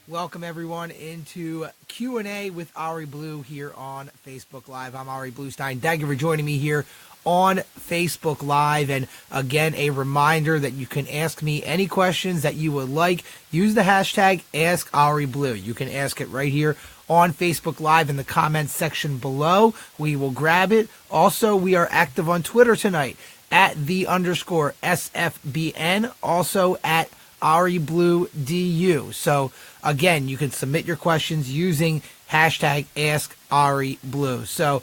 Welcome everyone into Q&A with Ari Blue here on Facebook Live. I'm Ari Bluestein. Thank you for joining me here on Facebook Live. And again, a reminder that you can ask me any questions that you would like. Use the hashtag AskAriBlue. You can ask it right here on Facebook Live in the comments section below. We will grab it. Also, we are active on Twitter tonight at @the_SFBN. Also at Ari Blue DU. So again, you can submit your questions using hashtag AskAriBlue. So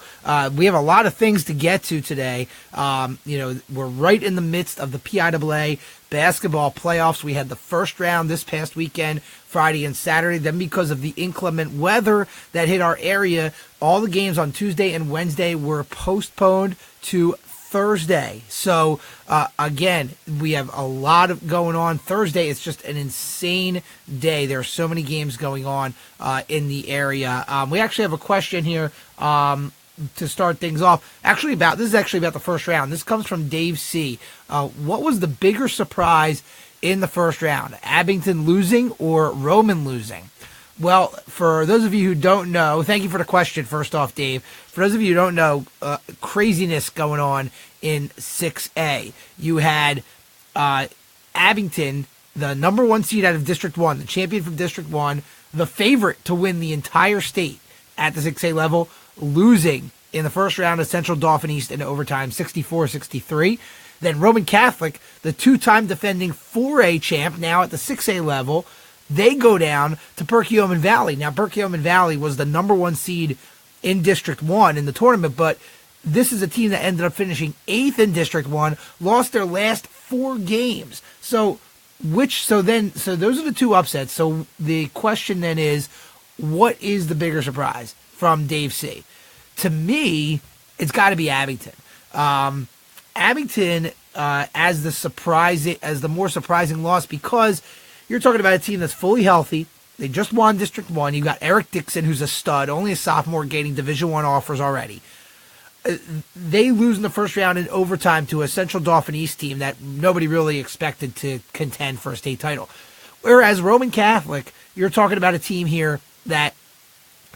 we have a lot of things to get to today. We're right in the midst of the PIAA basketball playoffs. We had the first round this past weekend, Friday and Saturday. Then because of the inclement weather that hit our area, all the games on Tuesday and Wednesday were postponed to Thursday. So again, we have a lot of going on. Thursday, it's just an insane day. There are so many games going on in the area. We actually have a question here to start things off. This is actually about the first round. This comes from Dave C. What was the bigger surprise in the first round? Abington losing or Roman losing? Well, for those of you who don't know, thank you for the question, first off, Dave. For those of you who don't know, craziness going on in 6A. You had Abington, the number one seed out of District 1, the champion from District 1, the favorite to win the entire state at the 6A level, losing in the first round of Central Dauphin East in overtime, 64-63. Then Roman Catholic, the two-time defending 4A champ, now at the 6A level, they go down to Perkioman Valley. Now, Perkioman Valley was the number one seed in District 1 in the tournament, but this is a team that ended up finishing 8th in District 1, lost their last 4 games. So those are the two upsets. So the question then is, what is the bigger surprise from Dave C? To me, it's got to be Abington. Abington as the more surprising loss, because you're talking about a team that's fully healthy. They just won District 1. You got Eric Dixon, who's a stud, only a sophomore, getting Division 1 offers already. They lose in the first round in overtime to a Central Dauphin East team that nobody really expected to contend for a state title. Whereas Roman Catholic, you're talking about a team here that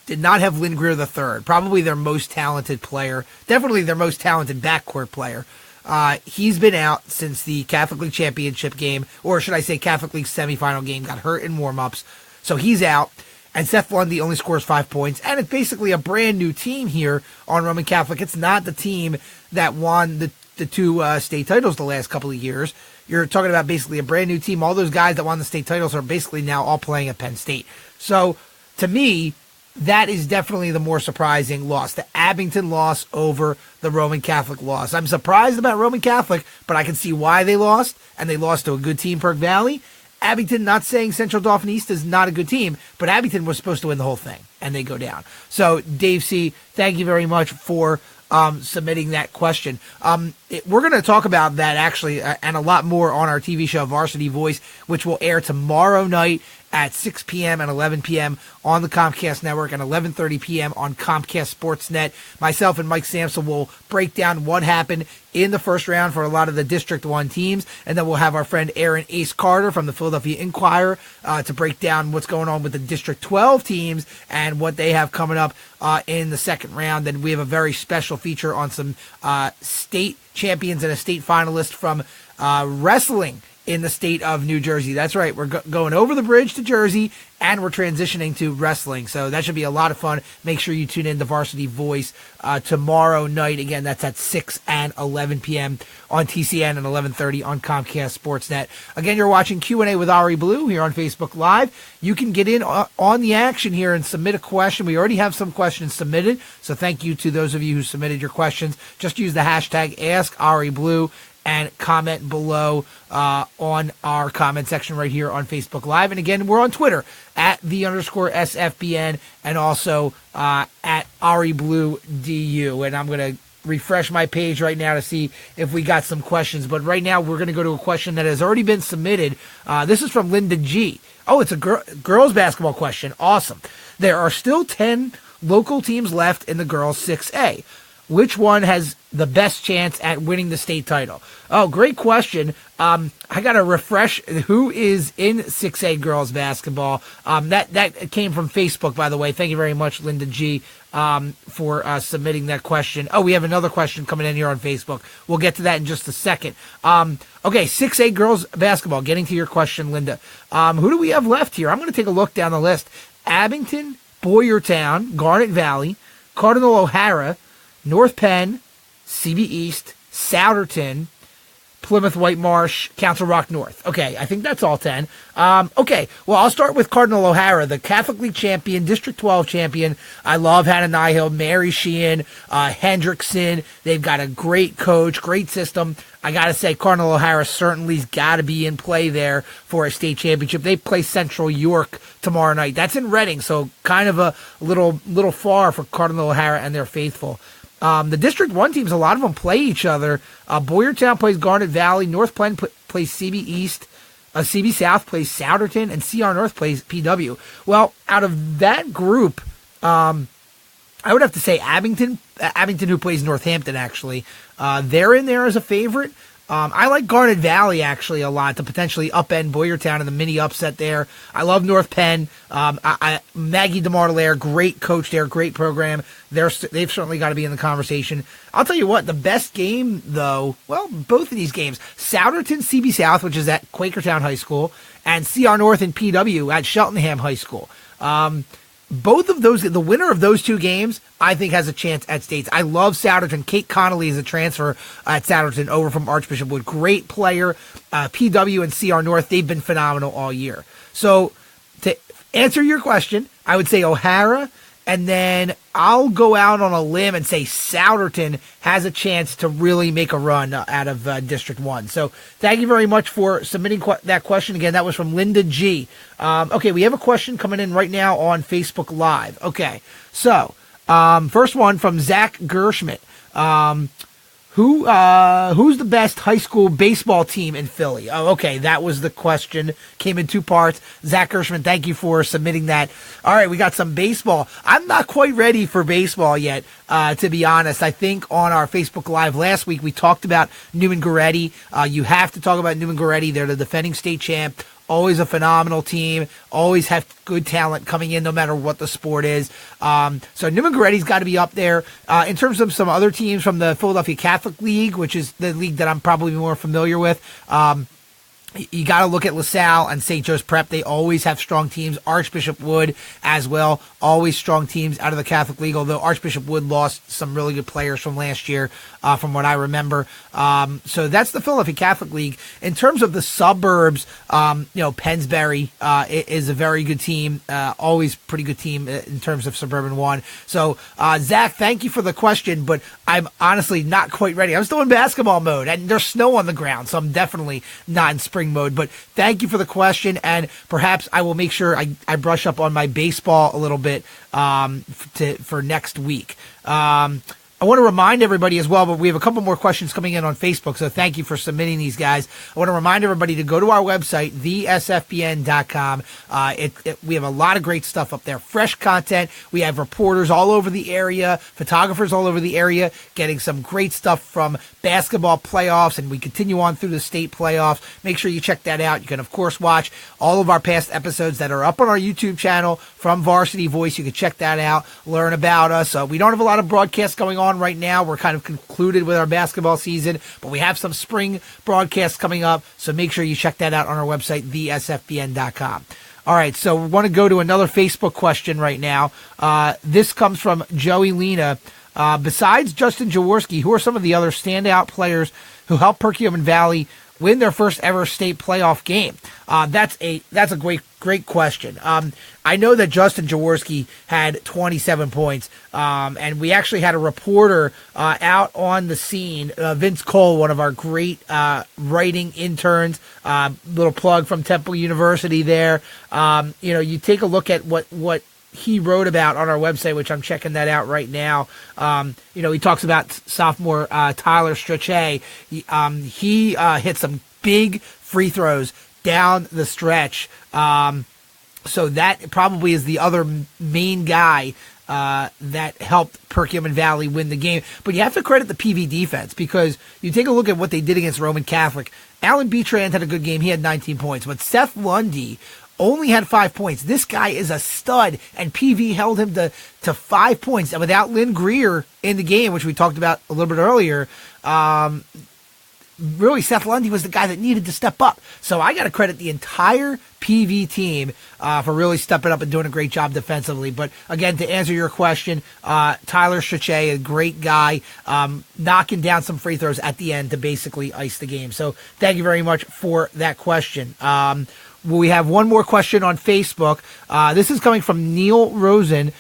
did not have Lynn Greer III, probably their most talented player, definitely their most talented backcourt player. He's been out since the Catholic League championship game, or should I say Catholic League semifinal game, got hurt in warm-ups. So he's out. And Seth Lundy only scores 5 points. And it's basically a brand new team here on Roman Catholic. It's not the team that won the two state titles the last couple of years. You're talking about basically a brand new team. All those guys that won the state titles are basically now all playing at Penn State. So to me, that is definitely the more surprising loss, the Abington loss over the Roman Catholic loss. I'm surprised about Roman Catholic, but I can see why they lost, and they lost to a good team, Perk Valley. Abington, not saying Central Dauphin East is not a good team, but Abington was supposed to win the whole thing, and they go down. So, Dave C., thank you very much for submitting that question. We're going to talk about that, actually, and a lot more on our TV show, Varsity Voice, which will air tomorrow night at 6 p.m. and 11 p.m. on the Comcast Network and 11:30 p.m. on Comcast Sportsnet. Myself and Mike Sampson will break down what happened in the first round for a lot of the District 1 teams, and then we'll have our friend Aaron Ace Carter from the Philadelphia Inquirer to break down what's going on with the District 12 teams and what they have coming up in the second round. And we have a very special feature on some state champions and a state finalist from wrestling in the state of New Jersey. That's right. We're going over the bridge to Jersey, and we're transitioning to wrestling. So that should be a lot of fun. Make sure you tune in to Varsity Voice tomorrow night. Again, that's at 6 and 11 p.m. on TCN and 11:30 on Comcast Sportsnet. Again, you're watching Q&A with Ari Blue here on Facebook Live. You can get in on the action here and submit a question. We already have some questions submitted, so thank you to those of you who submitted your questions. Just use the hashtag AskAriBlue and comment below on our comment section right here on Facebook Live. And again, we're on Twitter at @the_SFBN and also at Ari Blue DU. And I'm going to refresh my page right now to see if we got some questions. But right now, we're going to go to a question that has already been submitted. This is from Linda G. Oh, it's a girls basketball question. Awesome. There are still 10 local teams left in the girls 6A. Which one has the best chance at winning the state title? Oh, great question. I got to refresh who is in 6A girls basketball. That came from Facebook, by the way. Thank you very much, Linda G, for submitting that question. Oh, we have another question coming in here on Facebook. We'll get to that in just a second. Okay, 6A girls basketball. Getting to your question, Linda. Who do we have left here? I'm going to take a look down the list. Abington, Boyertown, Garnet Valley, Cardinal O'Hara, North Penn, CB East, Souderton, Plymouth White Marsh, Council Rock North. Okay, I think that's all 10. Okay, well, I'll start with Cardinal O'Hara, the Catholic League champion, District 12 champion. I love Hannah Nihill, Mary Sheehan, Hendrickson. They've got a great coach, great system. I got to say, Cardinal O'Hara certainly's got to be in play there for a state championship. They play Central York tomorrow night. That's in Reading, so kind of a little far for Cardinal O'Hara and their faithful. The District 1 teams, a lot of them play each other. Boyertown plays Garnet Valley. North Penn plays CB East. CB South plays Souderton. And CR North plays PW. Well, out of that group, I would have to say Abington, who plays Northampton, actually. They're in there as a favorite. I like Garnet Valley, actually, a lot to potentially upend Boyertown in the mini upset there. I love North Penn. Maggie DeMartelaire, great coach there, great program. They've certainly got to be in the conversation. I'll tell you what, the best game, though, well, both of these games, Souderton CB South, which is at Quakertown High School, and CR North and PW at Cheltenham High School. Both of those, the winner of those two games, I think has a chance at states. I love Souderton. Kate Connolly is a transfer at Souderton over from Archbishop Wood. Great player. PW and CR North, they've been phenomenal all year. So to answer your question, I would say O'Hara, and then I'll go out on a limb and say Souderton has a chance to really make a run out of District 1. So thank you very much for submitting that question. Again, that was from Linda G. Okay, we have a question coming in right now on Facebook Live. Okay, so first one from Zach Gershman. Who's the best high school baseball team in Philly? Oh, okay, that was the question. Came in two parts. Zach Gershman, thank you for submitting that. All right, we got some baseball. I'm not quite ready for baseball yet, to be honest. I think on our Facebook Live last week, we talked about Newman Goretti. You have to talk about Newman Goretti. They're the defending state champ. Always a phenomenal team. Always have good talent coming in no matter what the sport is. So Newman Goretti's got to be up there. In terms of some other teams from the Philadelphia Catholic League, which is the league that I'm probably more familiar with, you got to look at LaSalle and St. Joe's Prep. They always have strong teams. Archbishop Wood as well. Always strong teams out of the Catholic League, although Archbishop Wood lost some really good players from last year, from what I remember. So that's the Philadelphia Catholic League. In terms of the suburbs, Pennsbury is a very good team. Always pretty good team in terms of Suburban 1. So, Zach, thank you for the question, but I'm honestly not quite ready. I'm still in basketball mode, and there's snow on the ground, so I'm definitely not in spring mode. But thank you for the question, and perhaps I will make sure I brush up on my baseball a little bit for next week. I want to remind everybody as well, but we have a couple more questions coming in on Facebook, so thank you for submitting these, guys. I want to remind everybody to go to our website, thesfbn.com. We have a lot of great stuff up there, fresh content. We have reporters all over the area, photographers all over the area, getting some great stuff from basketball playoffs, and we continue on through the state playoffs. Make sure you check that out. You can, of course, watch all of our past episodes that are up on our YouTube channel from Varsity Voice. You can check that out, learn about us. We don't have a lot of broadcasts going on right now. We're kind of concluded with our basketball season, but we have some spring broadcasts coming up, so make sure you check that out on our website, thesfbn.com. All right, so we want to go to another Facebook question right now. This comes from Joey Lena. Besides Justin Jaworski, who are some of the other standout players who helped Perkioman Valley win their first ever state playoff game? That's a great question. I know that Justin Jaworski had 27 points, and we actually had a reporter out on the scene, Vince Cole, one of our great writing interns. Little plug from Temple University there. You take a look at what he wrote about on our website, which I'm checking that out right now. He talks about sophomore Tyler Strachey. He hit some big free throws down the stretch. So that probably is the other main guy that helped Perkioman Valley win the game. But you have to credit the PV defense, because you take a look at what they did against Roman Catholic. Alan Betrand had a good game. He had 19 points. But Seth Lundy only had 5 points. This guy is a stud, and PV held him to 5 points. And without Lynn Greer in the game, which we talked about a little bit earlier, really Seth Lundy was the guy that needed to step up. So I got to credit the entire PV team for really stepping up and doing a great job defensively. But again, to answer your question, Tyler Chache, a great guy, knocking down some free throws at the end to basically ice the game. So thank you very much for that question. We have one more question on Facebook. This is coming from Neil Rosen.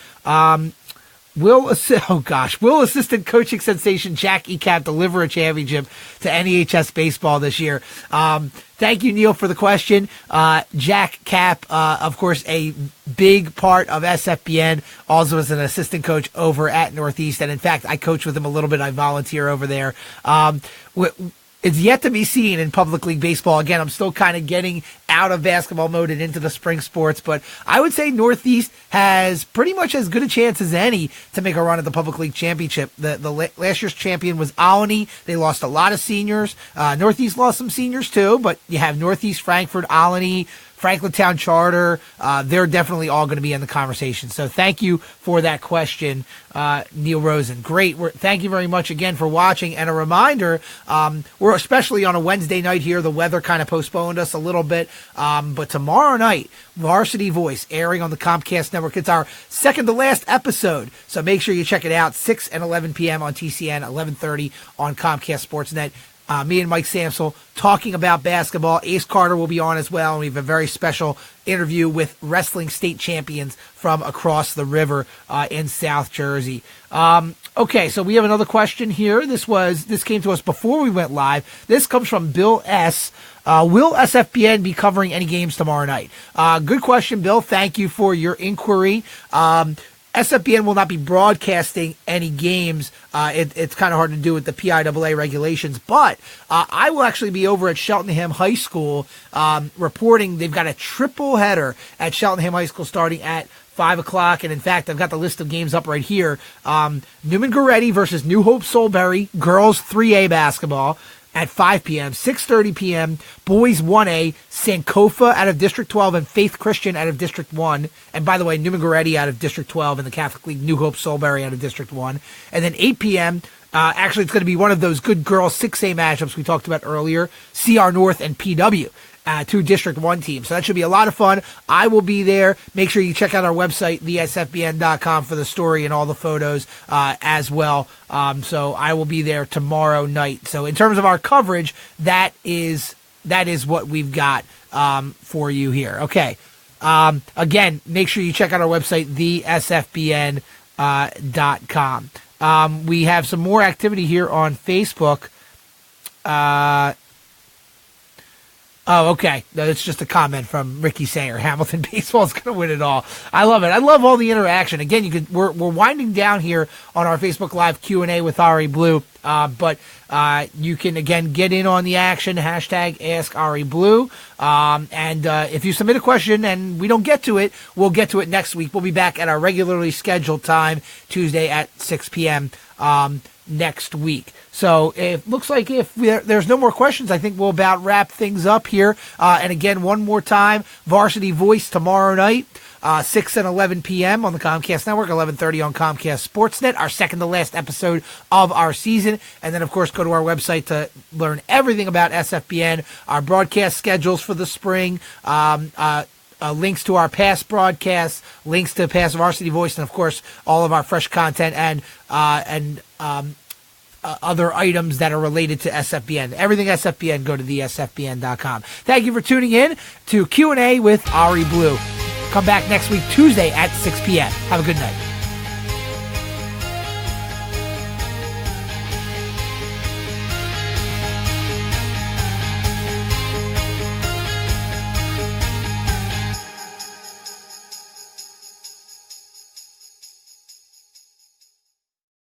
Will assistant coaching sensation Jack Kapp deliver a championship to NEHS baseball this year? Thank you, Neil, for the question. Jack Kapp, of course, a big part of SFBN, also as an assistant coach over at Northeast. And in fact, I coach with him a little bit. I volunteer over there. It's yet to be seen in public league baseball. Again, I'm still kind of getting out of basketball mode and into the spring sports, but I would say Northeast has pretty much as good a chance as any to make a run at the public league championship. The last year's champion was Alany. They lost a lot of seniors. Northeast lost some seniors too, but you have Northeast, Frankfort, Alany, Franklintown Charter. They're definitely all going to be in the conversation. So thank you for that question, Neil Rosen. Great. Thank you very much again for watching. And a reminder, we're especially on a Wednesday night here. The weather kind of postponed us a little bit. But tomorrow night, Varsity Voice airing on the Comcast Network. It's our second to last episode. So make sure you check it out. 6 and 11 p.m. on TCN, 11:30 on Comcast Sportsnet. Me and Mike Samsel talking about basketball. Ace Carter will be on as well. And we have a very special interview with wrestling state champions from across the river in South Jersey. Okay, so we have another question here. This came to us before we went live. This comes from Bill S. Will SFBN be covering any games tomorrow night? Good question, Bill. Thank you for your inquiry. SFBN will not be broadcasting any games. It's kind of hard to do with the PIAA regulations, but I will actually be over at Cheltenham High School reporting. They've got a triple header at Cheltenham High School starting at 5 o'clock. And in fact, I've got the list of games up right here. Newman Goretti versus New Hope Solebury, girls 3A basketball at 5 p.m., 6:30 p.m., boys 1A, Sankofa out of District 12 and Faith Christian out of District 1. And by the way, Newman Goretti out of District 12 in the Catholic League, New Hope Solebury out of District 1. And then 8 p.m., actually it's going to be one of those good girls 6A matchups we talked about earlier, CR North and PW. Two District 1 teams. So that should be a lot of fun. I will be there. Make sure you check out our website, thesfbn.com, for the story and all the photos as well. So I will be there tomorrow night. So in terms of our coverage, that is what we've got for you here. Okay. Again, make sure you check out our website, thesfbn.com. We have some more activity here on Facebook. Oh, okay. No, it's just a comment from Ricky Sayer. Hamilton baseball is going to win it all. I love it. I love all the interaction. Again, we're winding down here on our Facebook Live Q&A with Ari Blue. But you can, again, get in on the action, hashtag Ask Ari Blue. And if you submit a question and we don't get to it, we'll get to it next week. We'll be back at our regularly scheduled time, Tuesday at 6 p.m. Next week. So it looks like if there's no more questions, I think we'll about wrap things up here. And again, one more time, Varsity Voice tomorrow night, 6 and 11 p.m. on the Comcast Network, 11:30 on Comcast Sportsnet, our second to last episode of our season. And then, of course, go to our website to learn everything about SFBN, our broadcast schedules for the spring, links to our past broadcasts, links to past Varsity Voice, and, of course, all of our fresh content and other items that are related to SFBN. Everything SFBN, go to thesfbn.com. Thank you for tuning in to Q&A with Ari Blue. Come back next week, Tuesday at 6 p.m. Have a good night.